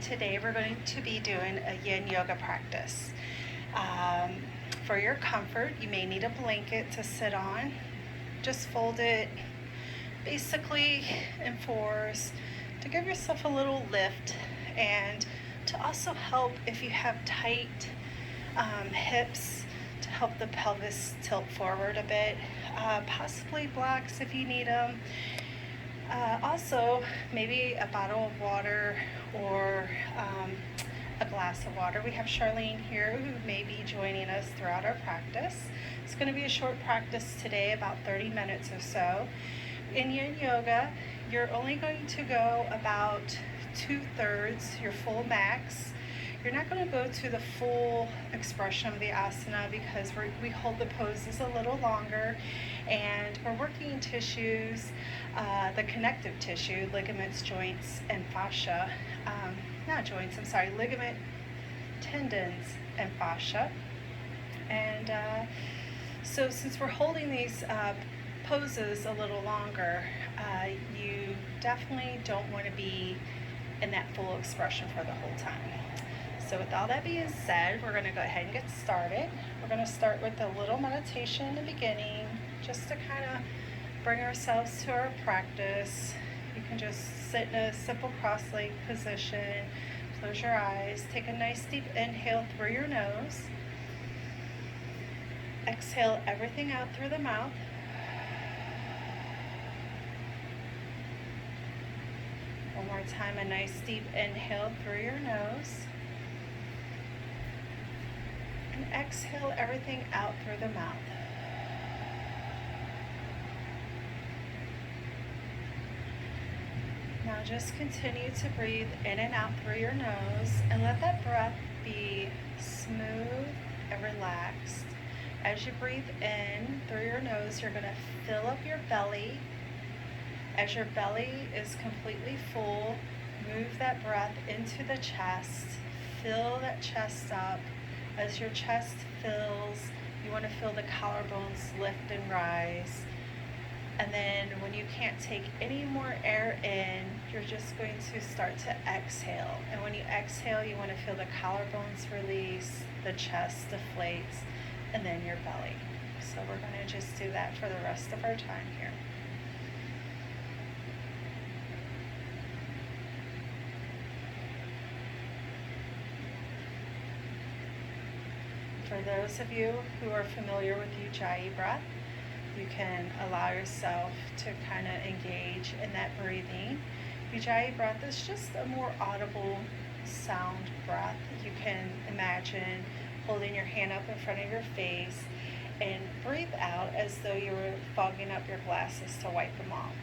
Today we're going to be doing a yin yoga practice. Um, for your comfort, you may need a blanket to sit on. Just fold it basically in fours to give yourself a little lift and to also help if you have tight hips to help the pelvis tilt forward a bit. Possibly blocks if you need them. Also, maybe a bottle of water or a glass of water. We have Charlene here who may be joining us throughout our practice. It's going to be a short practice today, about 30 minutes or so. In yin yoga, you're only going to go about 2/3, your full max. You're not going to go to the full expression of the asana because we hold the poses a little longer and we're working tissues, the connective tissue, ligaments, joints, and fascia. Not joints, I'm sorry, ligament, tendons, and fascia. And so since we're holding these poses a little longer, you definitely don't want to be in that full expression for the whole time. So with all that being said, we're going to go ahead and get started. We're going to start with a little meditation in the beginning, just to kind of bring ourselves to our practice. You can just sit in a simple cross-legged position, close your eyes, take a nice deep inhale through your nose. Exhale everything out through the mouth. One more time, a nice deep inhale through your nose. And exhale everything out through the mouth. Now just continue to breathe in and out through your nose and let that breath be smooth and relaxed. As you breathe in through your nose, you're going to fill up your belly. As your belly is completely full, move that breath into the chest. Fill that chest up. As your chest fills, you want to feel the collarbones lift and rise. And then when you can't take any more air in, you're just going to start to exhale. And when you exhale, you want to feel the collarbones release, the chest deflates, and then your belly. So we're going to just do that for the rest of our time here. For those of you who are familiar with Ujjayi breath, you can allow yourself to kind of engage in that breathing. Ujjayi breath is just a more audible sound breath. You can imagine holding your hand up in front of your face and breathe out as though you were fogging up your glasses to wipe them off.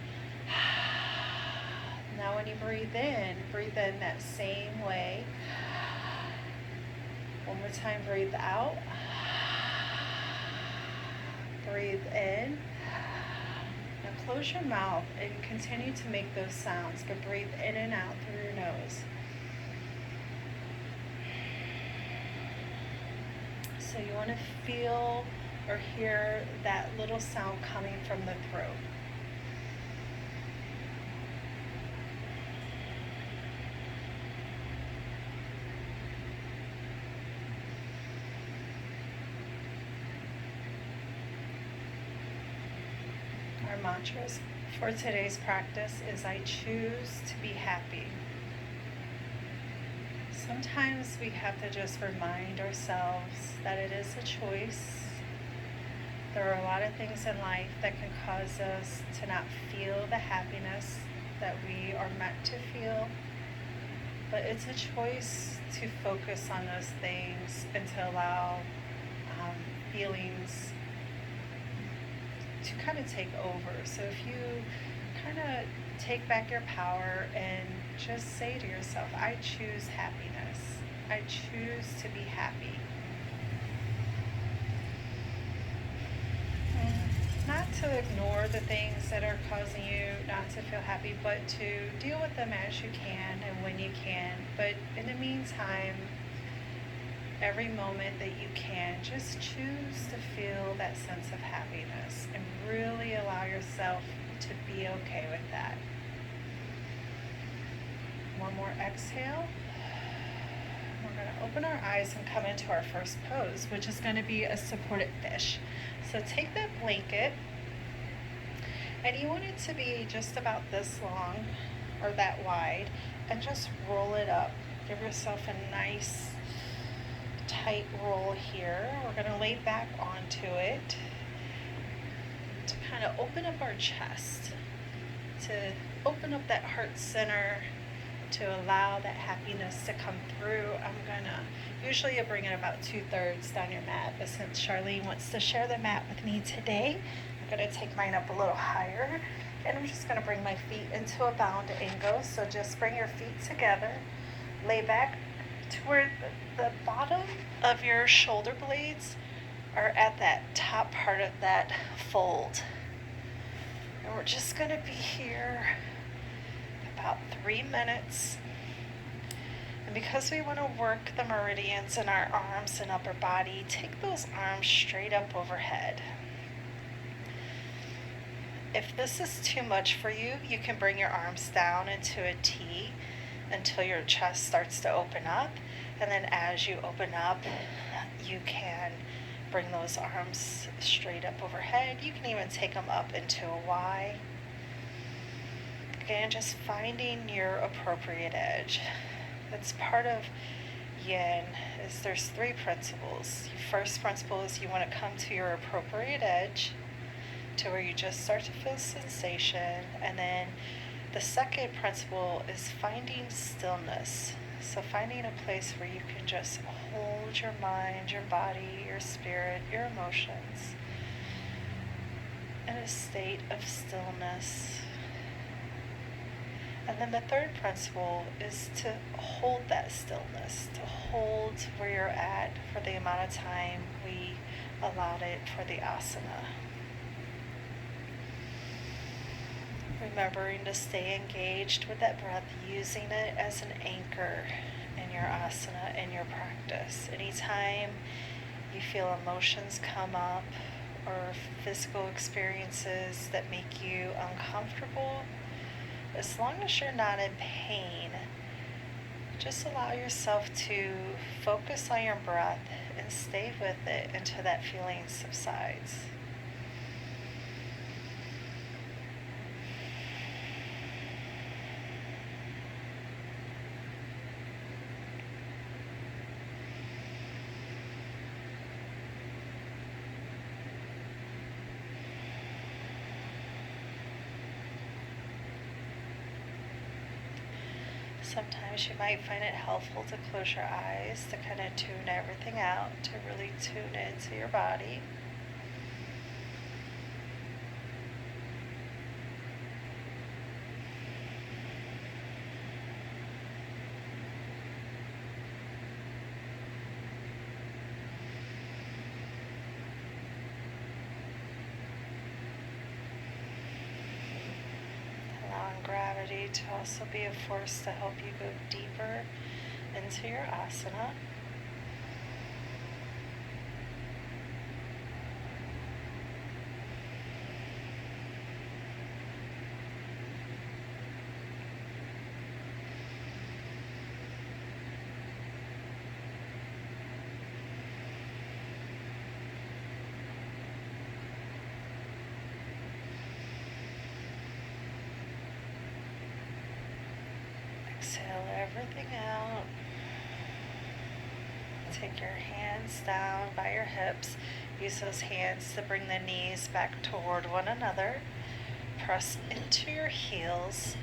Now when you breathe in that same way. One more time, breathe out. Breathe in. Now close your mouth and continue to make those sounds, but breathe in and out through your nose. So you want to feel or hear that little sound coming from the throat. Our mantras for today's practice is I choose to be happy. Sometimes we have to just remind ourselves that it is a choice. There are a lot of things in life that can cause us to not feel the happiness that we are meant to feel. But it's a choice to focus on those things and to allow feelings to kind of take over. So if you kind of take back your power and just say to yourself, I choose happiness. I choose to be happy. Not to ignore the things that are causing you not to feel happy, but to deal with them as you can and when you can. But in the meantime, every moment that you can, just choose to feel that sense of happiness and really allow yourself to be okay with that. One more exhale. open our eyes and come into our first pose, which is going to be a supported fish. So take that blanket, and you want it to be just about this long or that wide, and just roll it up. Give yourself a nice tight roll here. We're going to lay back onto it to kind of open up our chest, to open up that heart center, to allow that happiness to come through. Usually I bring it about 2/3 down your mat, but since Charlene wants to share the mat with me today, I'm going to take mine up a little higher, and I'm just going to bring my feet into a bound angle. So just bring your feet together, lay back to where the bottom of your shoulder blades are at that top part of that fold. And we're just going to be here about 3 minutes. And because we want to work the meridians in our arms and upper body, take those arms straight up overhead. If this is too much for you, you can bring your arms down into a T until your chest starts to open up. And then as you open up, you can bring those arms straight up overhead. You can even take them up into a Y. Again, just finding your appropriate edge. That's part of yin, is there's 3 principles. Your first principle is you want to come to your appropriate edge, to where you just start to feel sensation. And then the second principle is finding stillness. So finding a place where you can just hold your mind, your body, your spirit, your emotions in a state of stillness. And then the third principle is to hold that stillness, to hold where you're at for the amount of time we allowed it for the asana. Remembering to stay engaged with that breath, using it as an anchor in your asana, in your practice. Anytime you feel emotions come up or physical experiences that make you uncomfortable, as long as you're not in pain, just allow yourself to focus on your breath and stay with it until that feeling subsides. Sometimes you might find it helpful to close your eyes to kind of tune everything out, to really tune into your body. Gravity to also be a force to help you go deeper into your asana. Exhale everything out. Take your hands down by your hips. Use those hands to bring the knees back toward one another. Press into your heels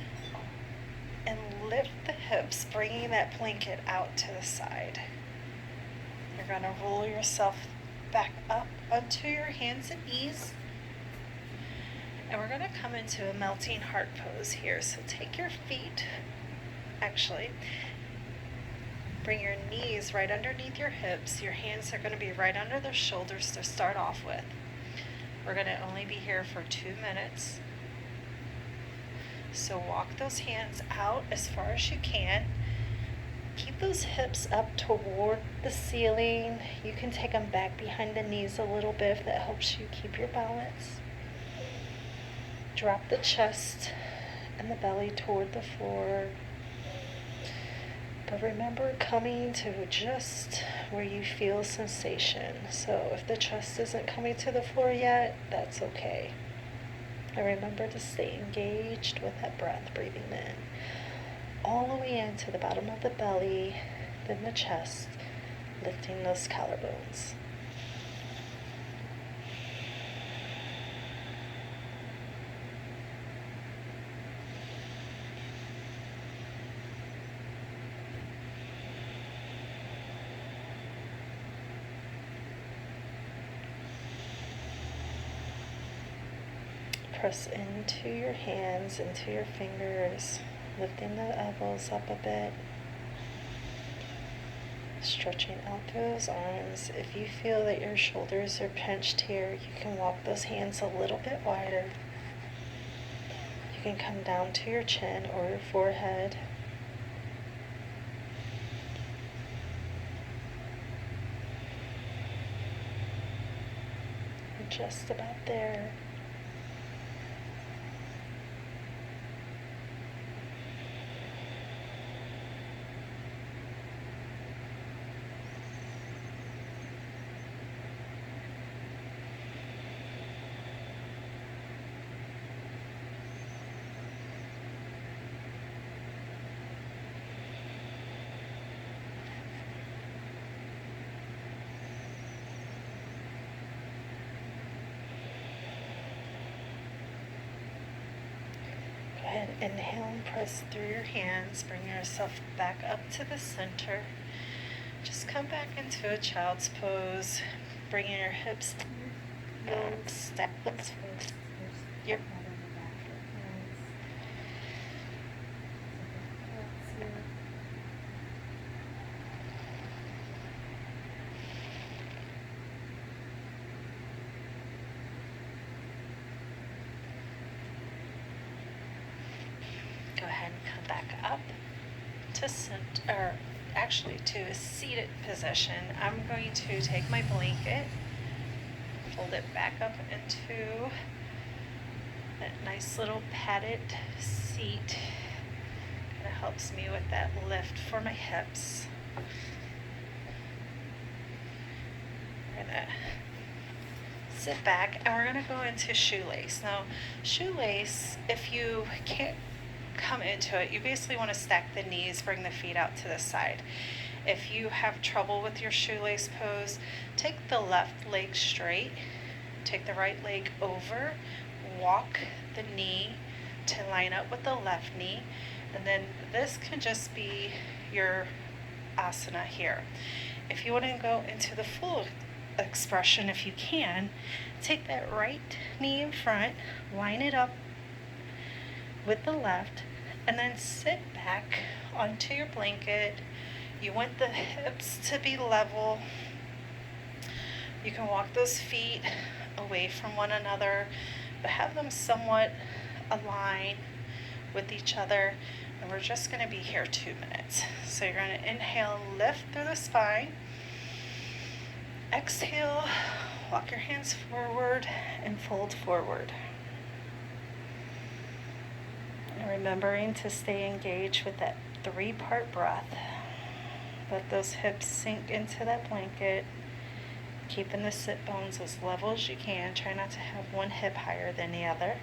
and lift the hips, bringing that blanket out to the side. You're going to roll yourself back up onto your hands and knees. And we're going to come into a melting heart pose here. So take your feet. Actually, bring your knees right underneath your hips. Your hands are going to be right under the shoulders to start off with. We're going to only be here for 2 minutes. So walk those hands out as far as you can. Keep those hips up toward the ceiling. You can take them back behind the knees a little bit if that helps you keep your balance. Drop the chest and the belly toward the floor. But remember coming to just where you feel sensation. So if the chest isn't coming to the floor yet, that's okay. And remember to stay engaged with that breath, breathing in all the way into the bottom of the belly, then the chest, lifting those collarbones. Press into your hands, into your fingers, lifting the elbows up a bit, stretching out through those arms. If you feel that your shoulders are pinched here, you can walk those hands a little bit wider. You can come down to your chin or your forehead. You're just about there. Go ahead, inhale and press through your hands. Bring yourself back up to the center. Just come back into a child's pose. Bringing your hips back, step your Go ahead and come back up to to a seated position. I'm going to take my blanket, fold it back up into that nice little padded seat. Kind of helps me with that lift for my hips. I'm gonna sit back and we're gonna go into shoelace. Now, shoelace, if you can't come into it, you basically want to stack the knees, bring the feet out to the side. If you have trouble with your shoelace pose, take the left leg straight, take the right leg over, walk the knee to line up with the left knee, and then this can just be your asana here. If you want to go into the full expression, if you can, take that right knee in front, line it up with the left, and then sit back onto your blanket. You want the hips to be level. You can walk those feet away from one another, but have them somewhat aligned with each other. And we're just going to be here 2 minutes. So you're going to inhale, lift through the spine. Exhale, walk your hands forward and fold forward. And remembering to stay engaged with that 3-part breath. Let those hips sink into that blanket, keeping the sit bones as level as you can. Try not to have one hip higher than the other.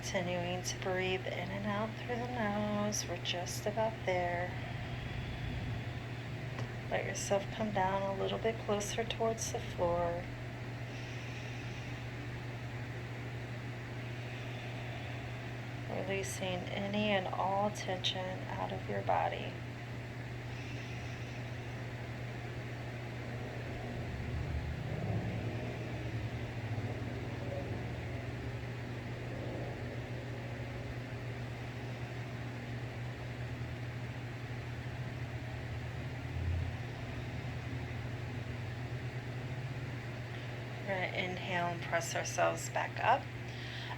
Continuing to breathe in and out through the nose. We're just about there. Let yourself come down a little bit closer towards the floor. releasing any and all tension out of your body. We're going to inhale and press ourselves back up.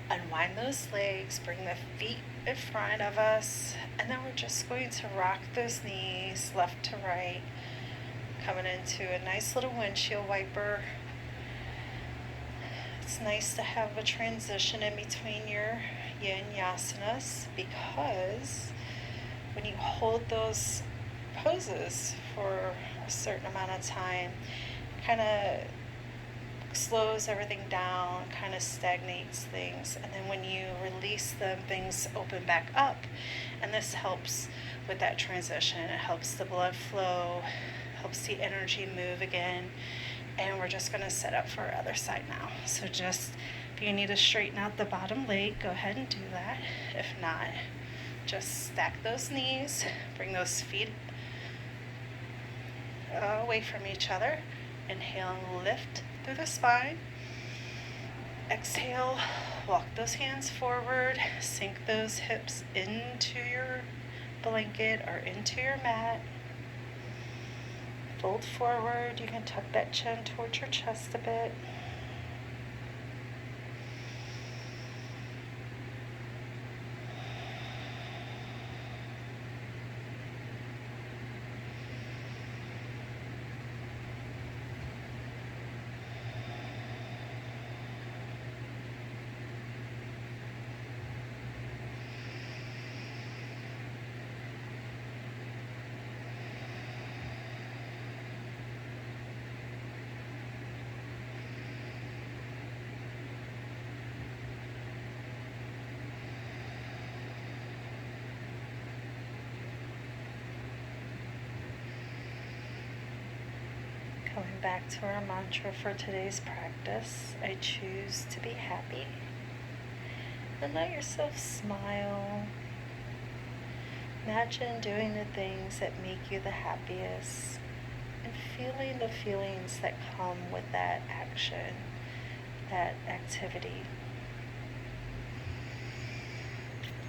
Unwind those legs, bring the feet in front of us, and then we're just going to rock those knees left to right, coming into a nice little windshield wiper. It's nice to have a transition in between your yin yasanas, because when you hold those poses for a certain amount of time, kind of slows everything down, kind of stagnates things, and then when you release them, things open back up, and this helps with that transition. It helps the blood flow, helps the energy move again, and we're just going to set up for our other side now. So just, if you need to straighten out the bottom leg, go ahead and do that. If not, just stack those knees, bring those feet away from each other. Inhale and lift through the spine. Exhale, walk those hands forward, sink those hips into your blanket or into your mat. Fold forward. You can tuck that chin towards your chest a bit. Going back to our mantra for today's practice, I choose to be happy. And let yourself smile. Imagine doing the things that make you the happiest and feeling the feelings that come with that action, that activity.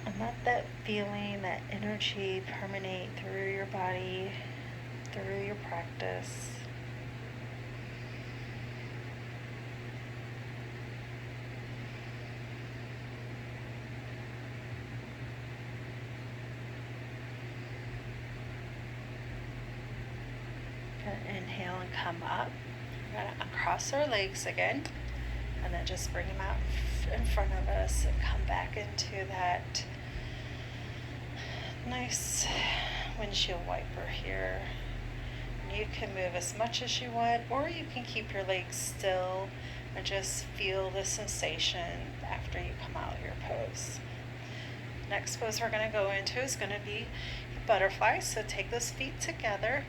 And let that feeling, that energy permeate through your body, through your practice. Inhale and come up. We're going to uncross our legs again, and then just bring them out in front of us and come back into that nice windshield wiper here. And you can move as much as you want, or you can keep your legs still and just feel the sensation after you come out of your pose. Next pose we're going to go into is going to be butterfly. So take those feet together.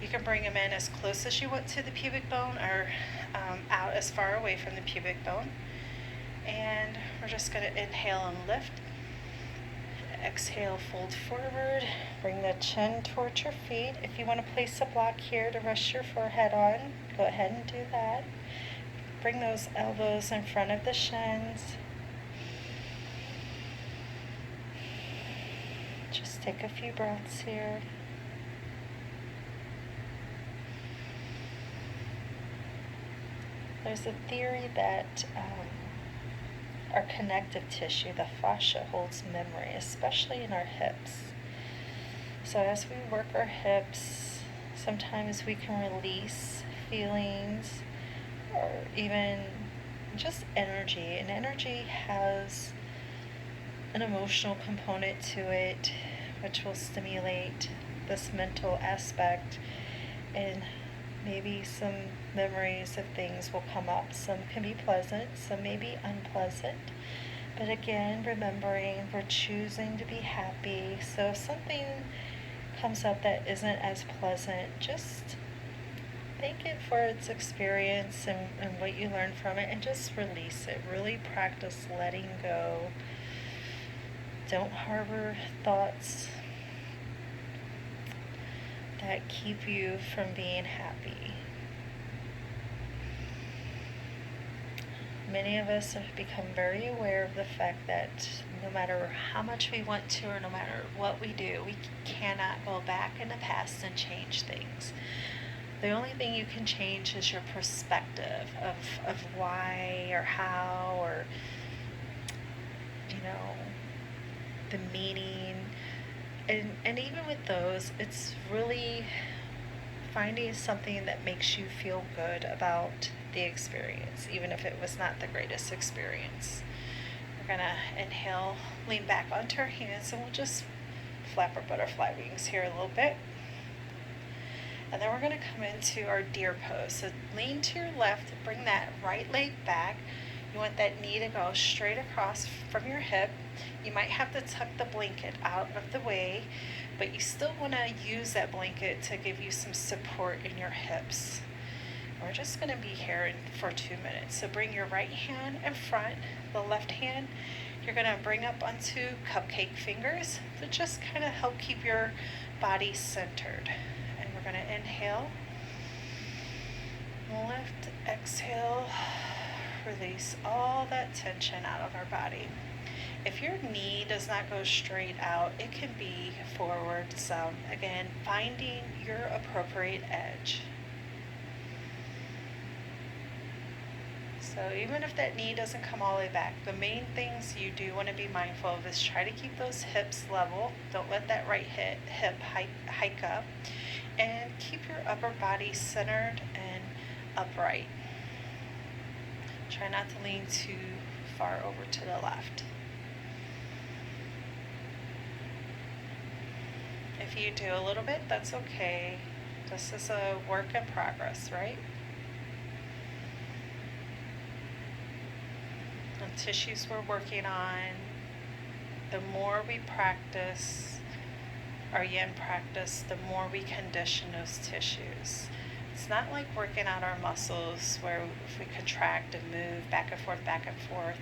You can bring them in as close as you want to the pubic bone, or out as far away from the pubic bone. And we're just going to inhale and lift. Exhale, fold forward. Bring the chin towards your feet. If you want to place a block here to rest your forehead on, go ahead and do that. Bring those elbows in front of the shins. Just take a few breaths here. There's a theory that our connective tissue, the fascia, holds memory, especially in our hips. So as we work our hips, sometimes we can release feelings or even just energy. And energy has an emotional component to it, which will stimulate this mental aspect, and maybe some memories of things will come up. Some can be pleasant, some may be unpleasant. But again, remembering we're choosing to be happy. So if something comes up that isn't as pleasant, just thank it for its experience and what you learned from it, and just release it. Really practice letting go Don't harbor thoughts that keep you from being happy. Many of us have become very aware of the fact that no matter how much we want to or no matter what we do, we cannot go back in the past and change things. The only thing you can change is your perspective of why or how or, the meaning. And even with those, it's really finding something that makes you feel good about the experience, even if it was not the greatest experience. We're gonna inhale, lean back onto our hands, and we'll just flap our butterfly wings here a little bit. And then we're gonna come into our deer pose. So lean to your left, bring that right leg back. You want that knee to go straight across from your hip. You might have to tuck the blanket out of the way, but you still want to use that blanket to give you some support in your hips. We're just going to be here for 2 minutes. So bring your right hand in front, the left hand you're going to bring up onto cupcake fingers to just kind of help keep your body centered. And we're going to inhale, lift, exhale, release all that tension out of our body. If your knee does not go straight out, it can be forward some. Again, finding your appropriate edge. So even if that knee doesn't come all the way back, the main things you do want to be mindful of is try to keep those hips level. Don't let that right hip hike up. And keep your upper body centered and upright. Try not to lean too far over to the left. If you do a little bit, that's okay. This is a work in progress, right? The tissues we're working on, the more we practice our yin practice, the more we condition those tissues. It's not like working out our muscles where if we contract and move back and forth,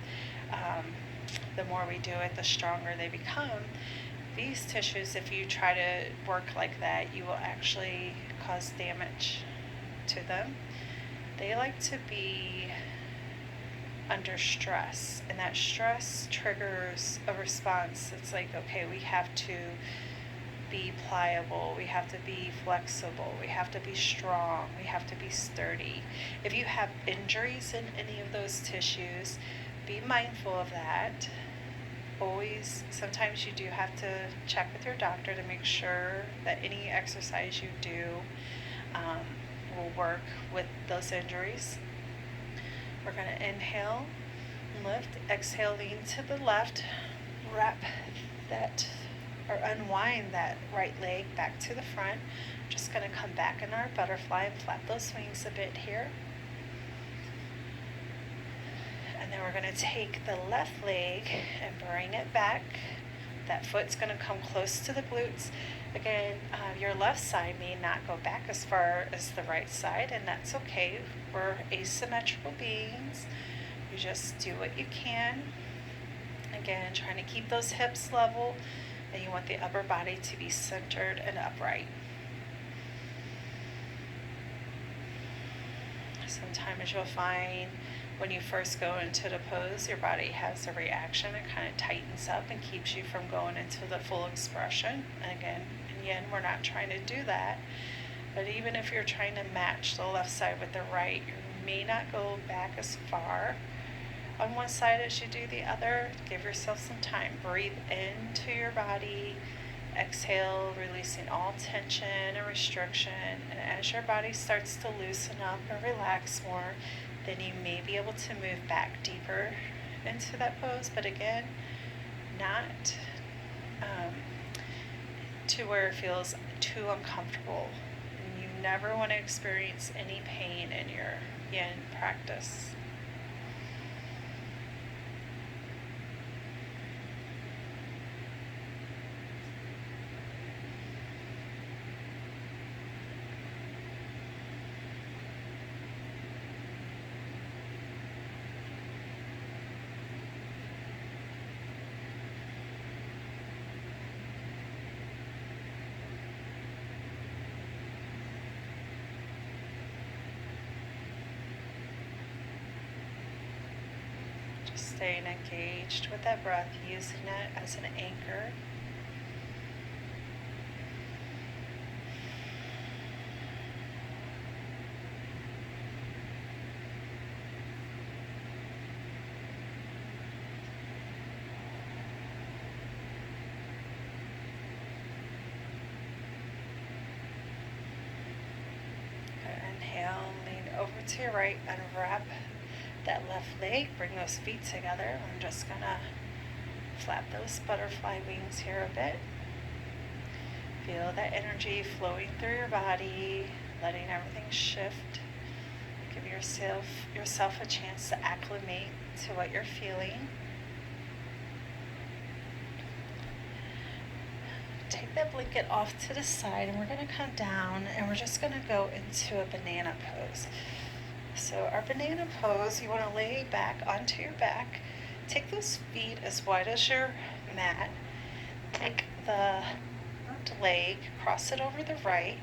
the more we do it, the stronger they become. These tissues, if you try to work like that, you will actually cause damage to them. They like to be under stress, and that stress triggers a response. It's like, okay, we have to be pliable, we have to be flexible, we have to be strong, we have to be sturdy. If you have injuries in any of those tissues, be mindful of that. Always, sometimes you do have to check with your doctor to make sure that any exercise you do will work with those injuries. We're going to inhale, lift, exhale, lean to the left, wrap that or unwind that right leg back to the front. Just going to come back in our butterfly and flap those wings a bit here. And then we're going to take the left leg and bring it back. That foot's going to come close to the glutes. Again, your left side may not go back as far as the right side, and that's okay. We're asymmetrical beings. You just do what you can. Again, trying to keep those hips level, and you want the upper body to be centered and upright. Sometimes you'll find when you first go into the pose, your body has a reaction. It kind of tightens up and keeps you from going into the full expression. And again, in yin, we're not trying to do that. But even if you're trying to match the left side with the right, you may not go back as far on one side as you do the other. Give yourself some time. Breathe into your body. Exhale, releasing all tension and restriction. And as your body starts to loosen up and relax more, then you may be able to move back deeper into that pose. But again, not to where it feels too uncomfortable. And you never want to experience any pain in your yin practice. staying engaged with that breath, using it as an anchor. Inhale, lean over to your right, unwrap that left leg, bring those feet together. I'm just gonna flap those butterfly wings here a bit. Feel that energy flowing through your body, letting everything shift. Give yourself a chance to acclimate to what you're feeling. Take that blanket off to the side, and we're going to come down and we're just going to go into a banana pose. So our banana pose, you want to lay back onto your back. Take those feet as wide as your mat. Take the left leg, cross it over the right.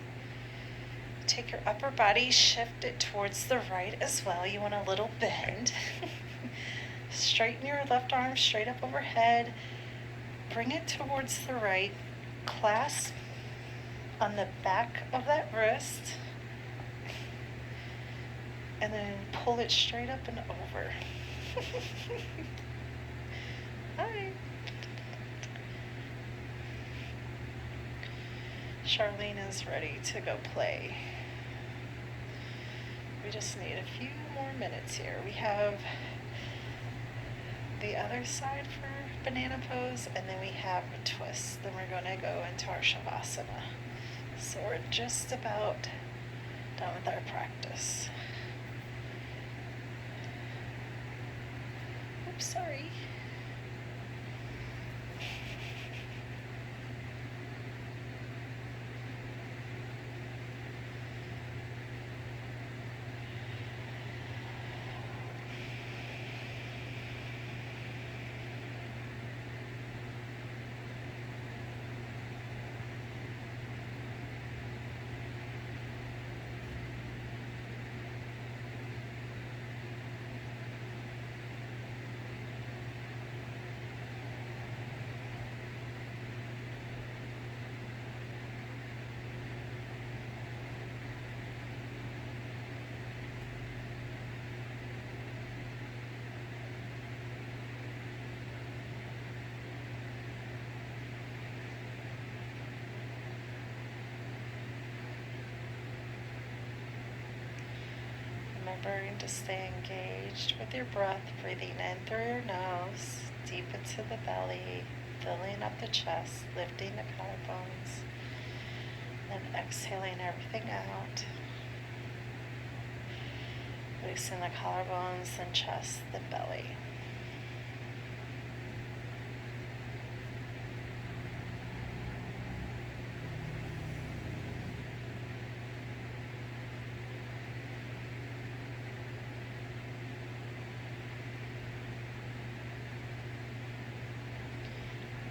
Take your upper body, shift it towards the right as well. You want a little bend. Straighten your left arm straight up overhead. Bring it towards the right. Clasp on the back of that wrist. And then pull it straight up and over. Hi. Charlene is ready to go play. We just need a few more minutes here. We have the other side for banana pose, and then we have a twist. Then we're going to go into our Shavasana. So we're just about done with our practice. Oops, sorry. Remembering to stay engaged with your breath, breathing in through your nose, deep into the belly, filling up the chest, lifting the collarbones, then exhaling everything out. Loosen the collarbones, then chest, then belly.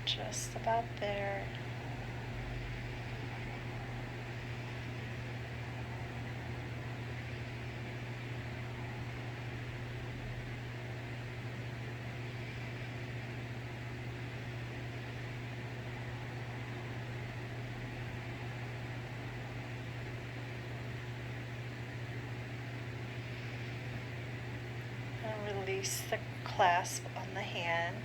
Just about there. And release the clasp on the hand.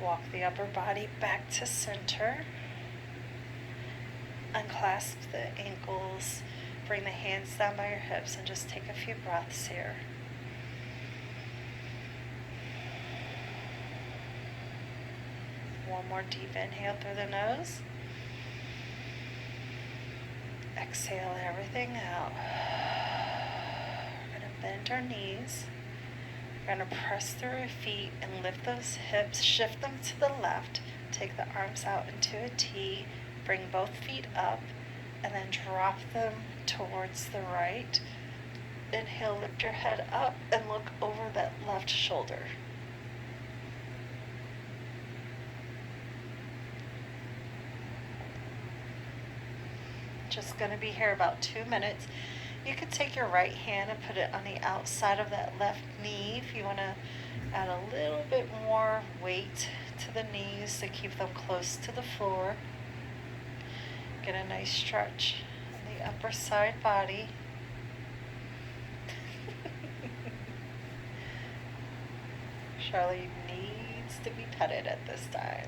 Walk the upper body back to center. Unclasp the ankles. Bring the hands down by your hips and just take a few breaths here. One more deep inhale through the nose. Exhale everything out. We're going to bend our knees. We're going to press through our feet and lift those hips, shift them to the left, take the arms out into a T, bring both feet up, and then drop them towards the right. Inhale, lift your head up and look over that left shoulder. Just going to be here about 2 minutes. You could take your right hand and put it on the outside of that left knee if you want to add a little bit more weight to the knees to keep them close to the floor. Get a nice stretch on the upper side body. Charlie needs to be petted at this time.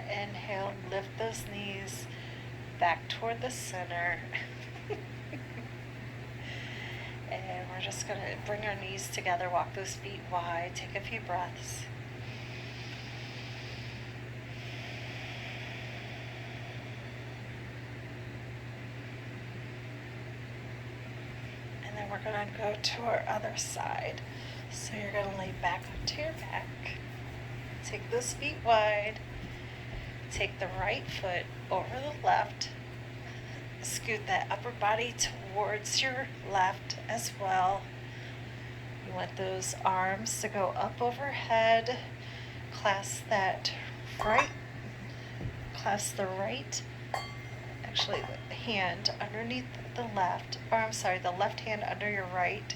Inhale, lift those knees back toward the center. And we're just going to bring our knees together, walk those feet wide, take a few breaths. And then we're going to go to our other side. So you're going to lay back onto your back. Take those feet wide. Take the right foot over the left. Scoot that upper body towards your left as well. You want those arms to go up overhead. Clasp the hand underneath the left, the left hand under your right.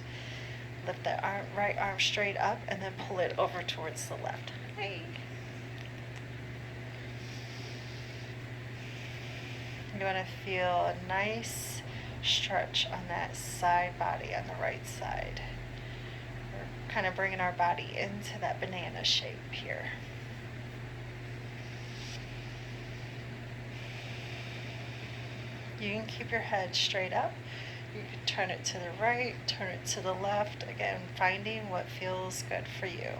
Lift the right arm straight up and then pull it over towards the left. Hey. You want to feel a nice stretch on that side body on the right side. We're kind of bringing our body into that banana shape here. You can keep your head straight up. You can turn it to the right, turn it to the left. Again, finding what feels good for you.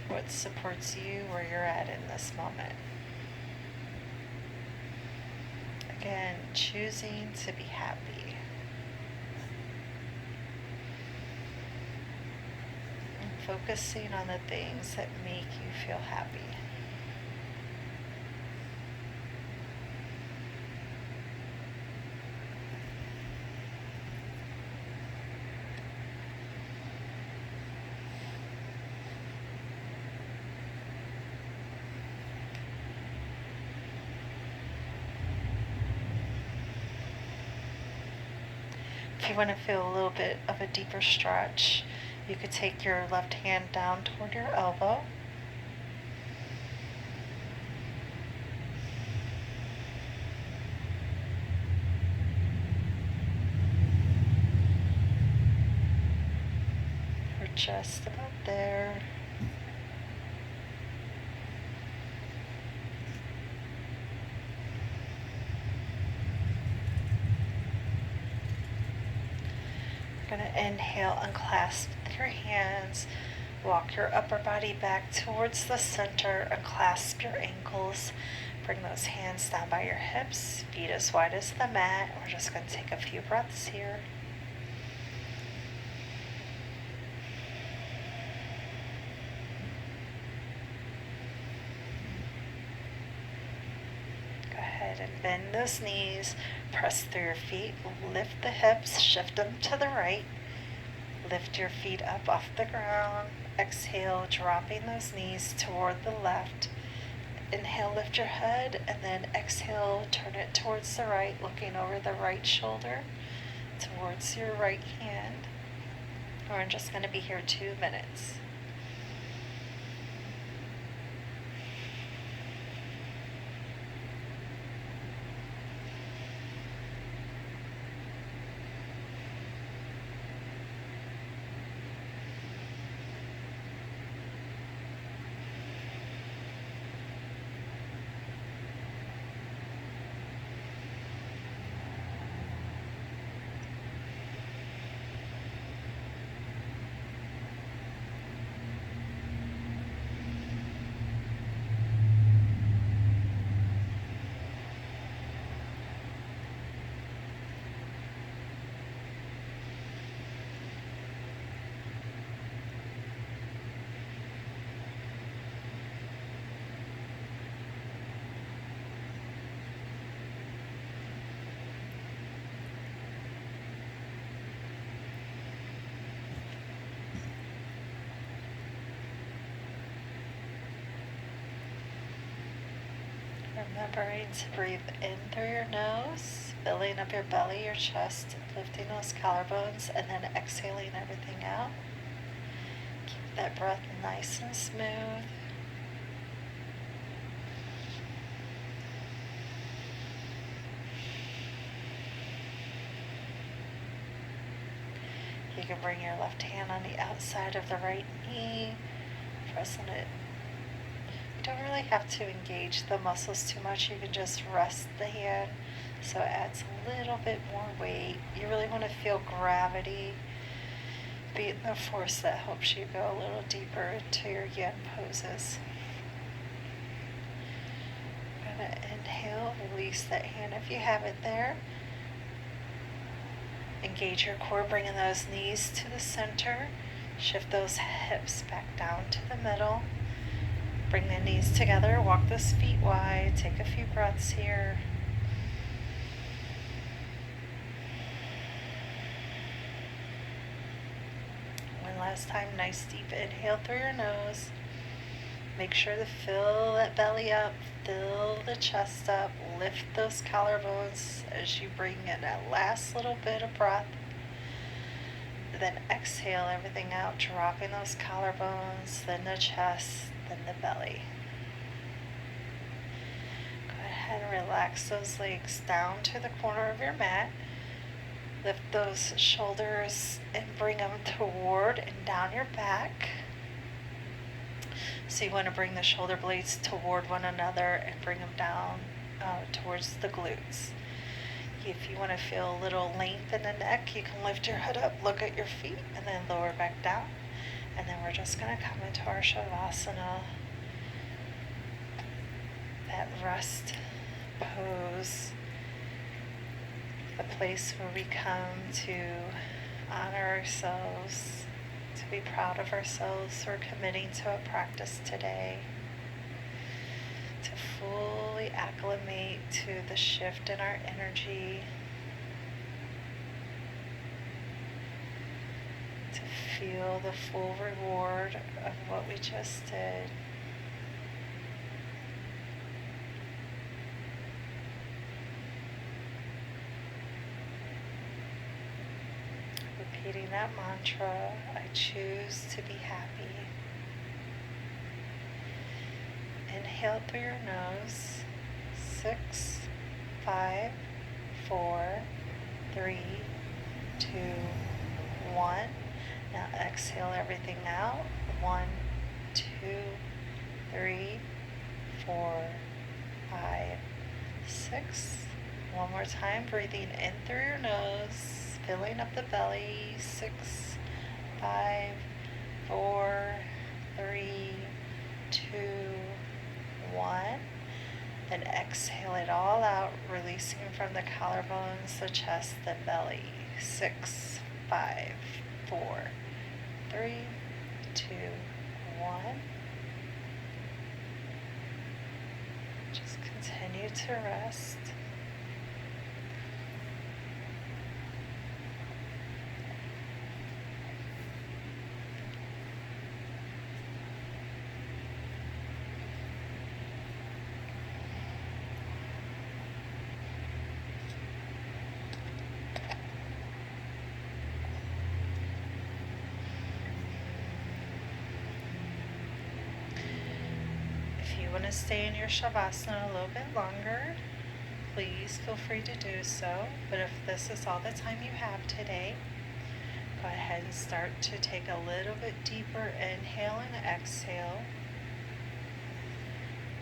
What supports you where you're at in this moment. Again, choosing to be happy. And focusing on the things that make you feel happy. If you want to feel a little bit of a deeper stretch, you could take your left hand down toward your elbow. We're just about there. You're going to inhale, unclasp your hands, walk your upper body back towards the center, unclasp your ankles, bring those hands down by your hips, feet as wide as the mat. We're just going to take a few breaths here. Go ahead and bend those knees, press through your feet, lift the hips, shift them to the right. Lift your feet up off the ground. Exhale, dropping those knees toward the left. Inhale, lift your head, and then exhale, turn it towards the right, looking over the right shoulder towards your right hand. We're just going to be here 2 minutes. Remembering to breathe in through your nose, filling up your belly, your chest, lifting those collarbones, and then exhaling everything out. Keep that breath nice and smooth. You can bring your left hand on the outside of the right knee, pressing it. You don't really have to engage the muscles too much. You can just rest the hand so it adds a little bit more weight. You really want to feel gravity being the force that helps you go a little deeper into your yin poses. I'm going to inhale, release that hand if you have it there. Engage your core, bringing those knees to the center. Shift those hips back down to the middle. Bring the knees together, walk those feet wide, take a few breaths here. One last time, nice deep inhale through your nose. Make sure to fill that belly up, fill the chest up, lift those collarbones as you bring in that last little bit of breath. Then exhale everything out, dropping those collarbones, then the chest, then the belly. Go ahead and relax those legs down to the corner of your mat. Lift those shoulders and bring them toward and down your back. So you want to bring the shoulder blades toward one another and bring them down towards the glutes. If you want to feel a little length in the neck, you can lift your head up, look at your feet, and then lower back down. And then we're just going to come into our Shavasana, that rest pose, the place where we come to honor ourselves, to be proud of ourselves. We're committing to a practice today to fully acclimate to the shift in our energy, to feel the full reward of what we just did. Repeating that mantra, I choose to be happy. Inhale through your nose, 6, 5, 4, 3, 2, 1. Now exhale everything out. 1, 2, 3, 4, 5, 6. One more time, breathing in through your nose, filling up the belly. 6, 5, 4, 3, 2, 1. Then exhale it all out, releasing from the collarbones, the chest, the belly. 6, 5, 4, 3, 2, 1. Just continue to rest. want to stay in your Shavasana a little bit longer, please feel free to do so. But if this is all the time you have today, go ahead and start to take a little bit deeper inhale and exhale.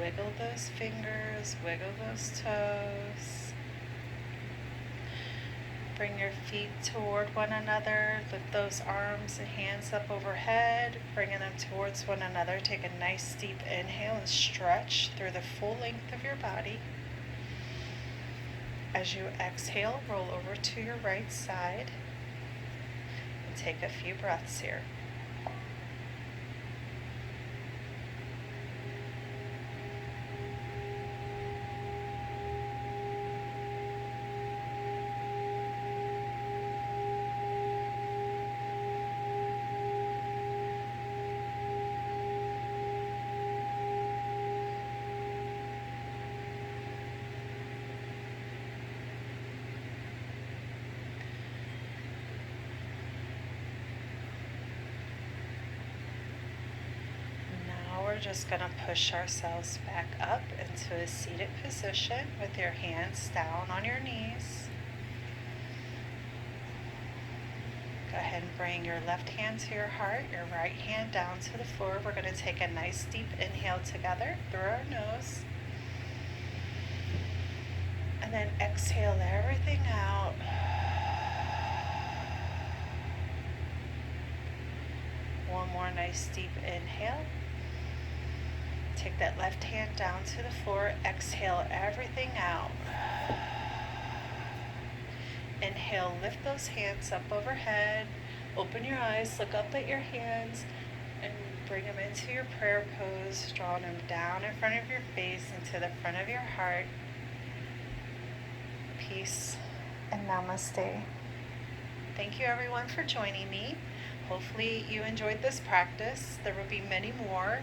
Wiggle those fingers, wiggle those toes. Bring your feet toward one another. Lift those arms and hands up overhead, bringing them towards one another. Take a nice deep inhale and stretch through the full length of your body. As you exhale, roll over to your right side and take a few breaths here. We're just going to push ourselves back up into a seated position with your hands down on your knees. Go ahead and bring your left hand to your heart, your right hand down to the floor. We're going to take a nice deep inhale together through our nose. And then exhale everything out. One more nice deep inhale. Take that left hand down to the floor. Exhale everything out. Inhale, lift those hands up overhead. Open your eyes, look up at your hands, and bring them into your prayer pose, drawing them down in front of your face into the front of your heart. Peace and namaste. Thank you everyone for joining me. Hopefully you enjoyed this practice. There will be many more.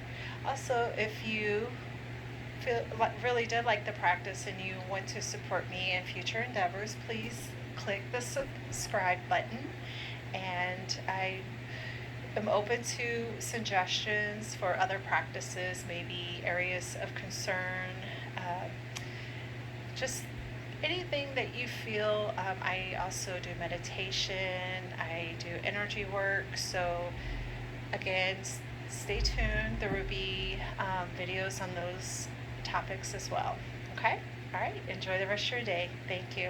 Also, if you really did like the practice and you want to support me in future endeavors, please click the subscribe button. And I am open to suggestions for other practices, maybe areas of concern, just anything that you feel. I also do meditation, I do energy work, so again, stay tuned. There will be videos on those topics as well. Okay? All right, enjoy the rest of your day. Thank you.